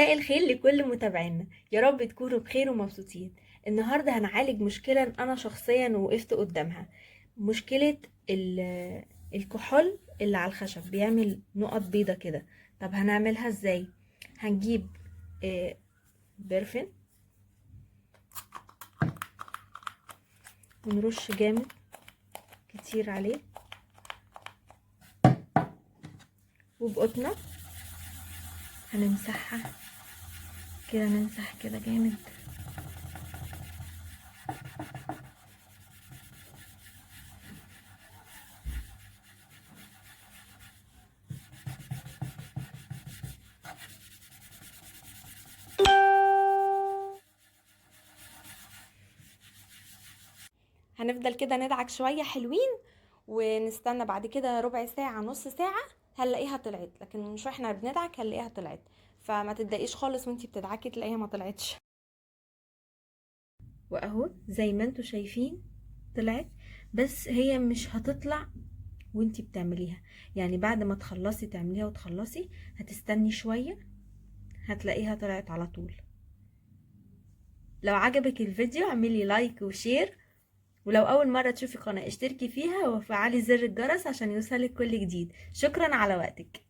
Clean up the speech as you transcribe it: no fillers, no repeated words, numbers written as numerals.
مساء الخير لكل متابعينا، يا رب تكونوا بخير ومبسوطين. النهارده هنعالج مشكلة انا شخصيا وقفت قدامها. مشكلة الكحول اللي على الخشب بيعمل نقط بيضة كده. طب هنعملها ازاي؟ هنجيب آه، برفن ونرش جامد كتير عليه، وبقطنة هنمسحها كده، نمسح كده جامد. هنفضل كده ندعك شوية حلوين، ونستنى بعد كده ربع ساعة نص ساعة هنلاقيها طلعت. لكن مش واحنا بندعك هنلاقيها طلعت، فما تتضايقيش خالص وانتي بتدعكي تلاقيها ما طلعتش. واهو زي ما انتوا شايفين طلعت، بس هي مش هتطلع وانتي بتعمليها. يعني بعد ما تخلصي تعمليها وتخلصي هتستني شوية هتلاقيها طلعت على طول. لو عجبك الفيديو اعملي لايك وشير، ولو أول مرة تشوفي قناة اشتركي فيها وفعلي زر الجرس عشان يوصلك كل جديد. شكرا على وقتك.